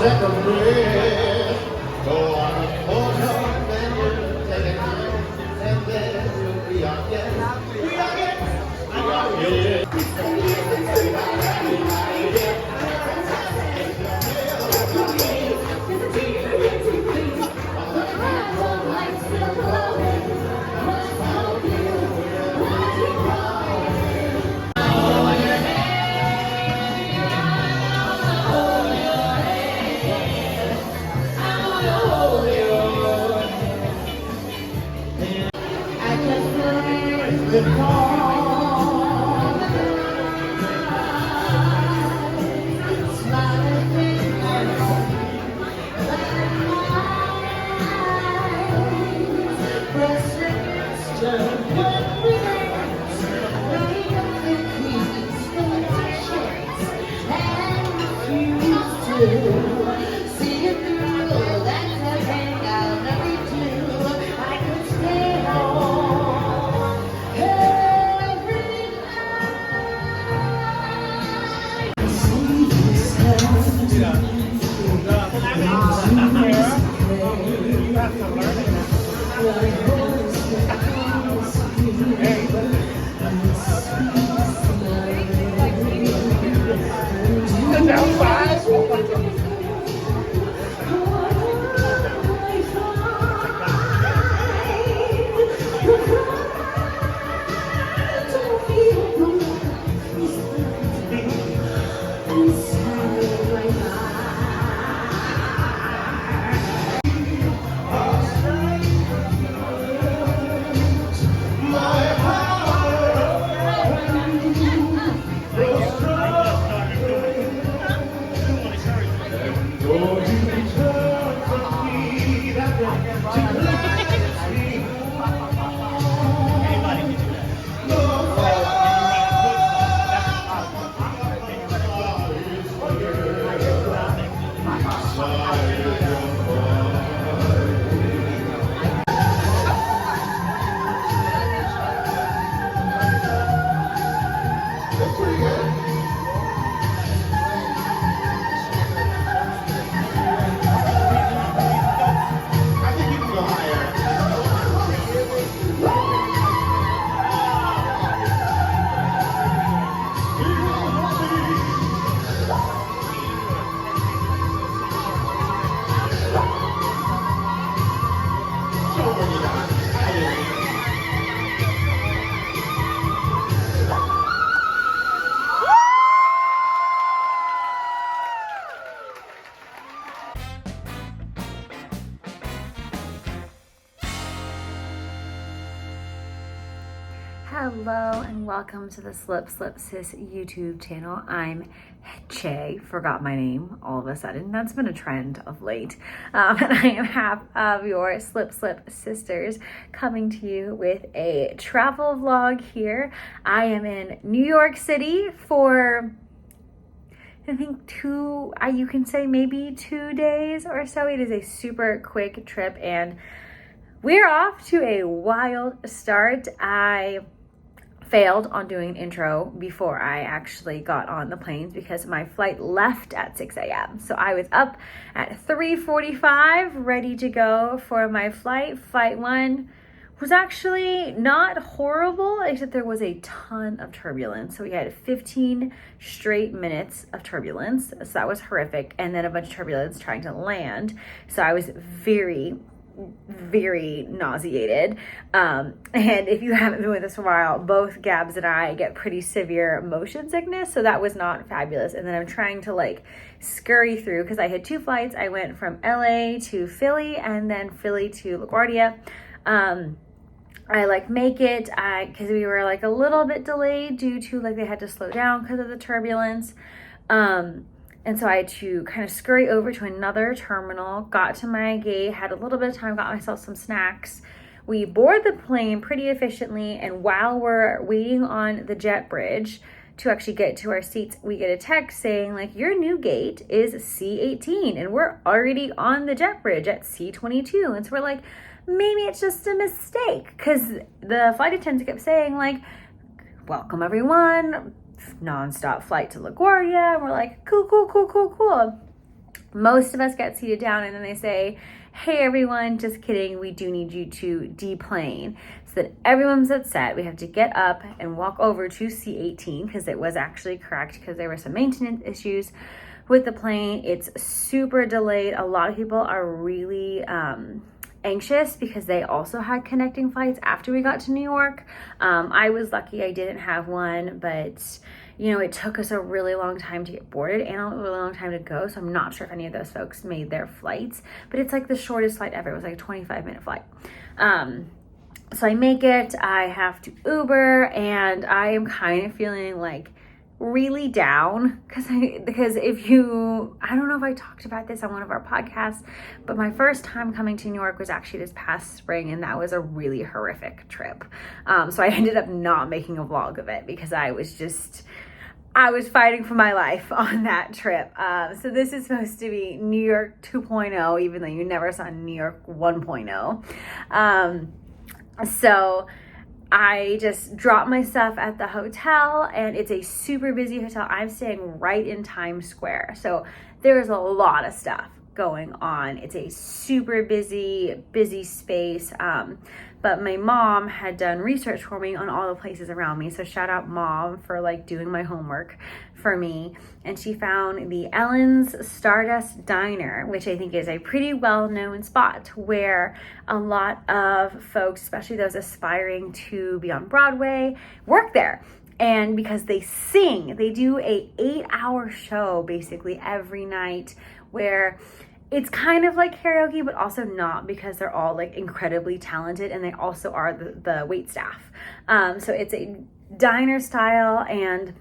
second breath. Go on a photo, then you take it out, and then you'll be our guest. We are guests. We are Hello and welcome to the Slip Slip Sis YouTube channel. I'm Che, forgot my name all of a sudden. That's been a trend of late. And I am half of your Slip Slip sisters coming to you with a travel vlog here. I am in New York City for I think you can say maybe 2 days or so. It is a super quick trip and we're off to a wild start. I failed on doing an intro before I actually got on the planes because my flight left at 6 a.m. So I was up at 3:45 ready to go for my flight. Flight 1 was actually not horrible, except there was a ton of turbulence. So we had 15 straight minutes of turbulence. So that was horrific. And then a bunch of turbulence trying to land. So I was very nauseated. And if you haven't been with us for a while, both Gabs and I get pretty severe motion sickness. So that was not fabulous. And then I'm trying to scurry through because I had 2 flights. I went from LA to Philly and then Philly to LaGuardia. I make it because we were a little bit delayed due to they had to slow down because of the turbulence. And so I had to kind of scurry over to another terminal, got to my gate, had a little bit of time, got myself some snacks. We board the plane pretty efficiently, and while we're waiting on the jet bridge to actually get to our seats, we get a text saying your new gate is C18 and we're already on the jet bridge at C22. And so we're maybe it's just a mistake because the flight attendants kept saying welcome everyone, non-stop flight to LaGuardia. And we're cool. Most of us get seated down and then they say, hey everyone, just kidding, we do need you to deplane. So that everyone's upset. We have to get up and walk over to C-18 because it was actually correct because there were some maintenance issues with the plane. It's super delayed. A lot of people are really anxious because they also had connecting flights after we got to New York. I was lucky I didn't have one, but it took us a really long time to get boarded and a really long time to go. So I'm not sure if any of those folks made their flights, but it's like the shortest flight ever. It was like a 25-minute flight. So I make it, I have to Uber, and I am kind of feeling like really down because I don't know if I talked about this on one of our podcasts, but my first time coming to New York was actually this past spring, and that was a really horrific trip. So I ended up not making a vlog of it because I was fighting for my life on that trip. So this is supposed to be New York 2.0, even though you never saw New York 1.0. So I just dropped my stuff at the hotel, and it's a super busy hotel. I'm staying right in Times Square. So there's a lot of stuff going on. It's a super busy space. But my mom had done research for me on all the places around me. So shout out Mom for like doing my homework for me. And she found the Ellen's Stardust Diner, which I think is a pretty well-known spot where a lot of folks, especially those aspiring to be on Broadway, work there. And because they sing, they do a 8-hour show basically every night where it's kind of like karaoke, but also not, because they're all like incredibly talented and they also are the wait staff. So it's a diner style, and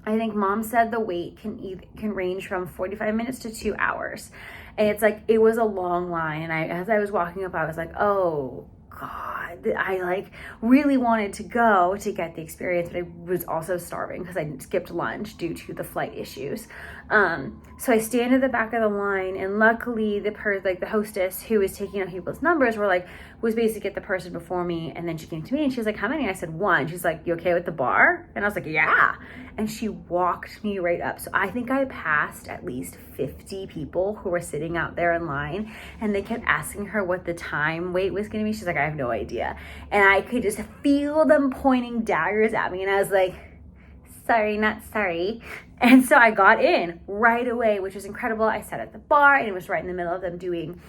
I think Mom said the wait can range from 45 minutes to 2 hours. And it's like, it was a long line. And as I was walking up, I was like, oh God, I like really wanted to go to get the experience, but I was also starving because I skipped lunch due to the flight issues. So I stand at the back of the line, and luckily the hostess who was taking out people's numbers was basically the person before me, and then she came to me and she was like, how many? I said 1. She's like, you okay with the bar? And I was like, yeah. And she walked me right up. So I think I passed at least 50 people who were sitting out there in line, and they kept asking her what the time wait was going to be. She's like, I have no idea. And I could just feel them pointing daggers at me, and I was like, sorry, not sorry. And so I got in right away, which was incredible. I sat at the bar, and it was right in the middle of them doing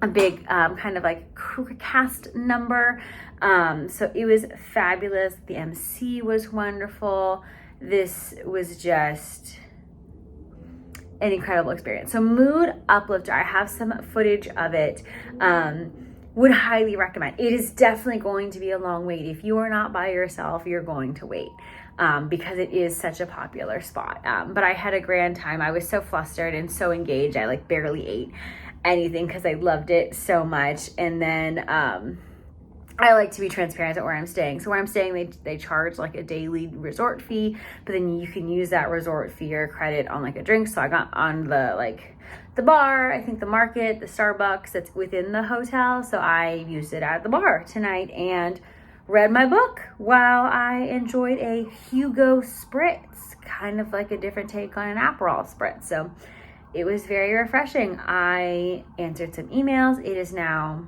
a big kind of like cast number. So it was fabulous. The MC was wonderful. This was just an incredible experience. So Mood Uplifter, I have some footage of it. Would highly recommend. It is definitely going to be a long wait. If you are not by yourself, you're going to wait because it is such a popular spot. But I had a grand time. I was so flustered and so engaged. I like barely ate anything because I loved it so much. And then I like to be transparent at where I'm staying. So where I'm staying, they charge like a daily resort fee, but then you can use that resort fee or credit on like a drink. So I got on the bar, I think the market, the Starbucks that's within the hotel. So I used it at the bar tonight and read my book while I enjoyed a Hugo Spritz, kind of like a different take on an Aperol Spritz. So it was very refreshing. I answered some emails. It is now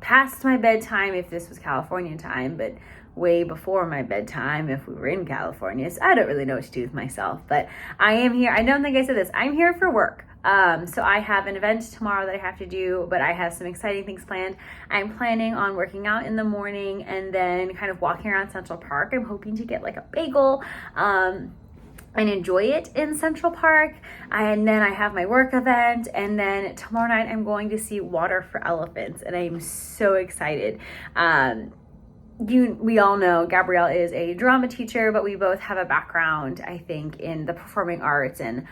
past my bedtime if this was California time, but way before my bedtime if we were in California. So I don't really know what to do with myself, but I am here. I don't think I said this. I'm here for work. So I have an event tomorrow that I have to do, but I have some exciting things planned. I'm planning on working out in the morning and then kind of walking around Central Park. I'm hoping to get like a bagel, and enjoy it in Central Park. And then I have my work event, and then tomorrow night I'm going to see Water for Elephants, and I'm so excited. We all know Gabrielle is a drama teacher, but we both have a background, I think, in the performing arts, and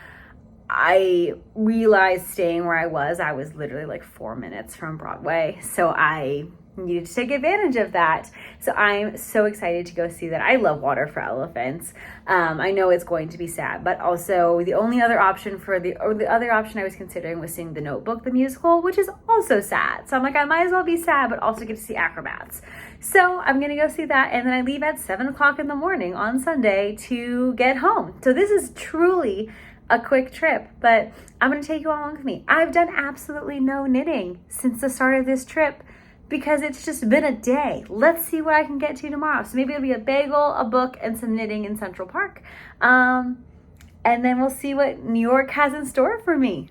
I realized staying where I was literally like 4 minutes from Broadway. So I needed to take advantage of that. So I'm so excited to go see that. I love Water for Elephants. I know it's going to be sad, but also the other option I was considering was seeing The Notebook, the musical, which is also sad. So I'm like, I might as well be sad, but also get to see acrobats. So I'm going to go see that. And then I leave at 7 o'clock in the morning on Sunday to get home. So this is truly a quick trip, but I'm going to take you along with me. I've done absolutely no knitting since the start of this trip because it's just been a day. Let's see what I can get to tomorrow. So maybe it'll be a bagel, a book, and some knitting in Central Park. And then we'll see what New York has in store for me.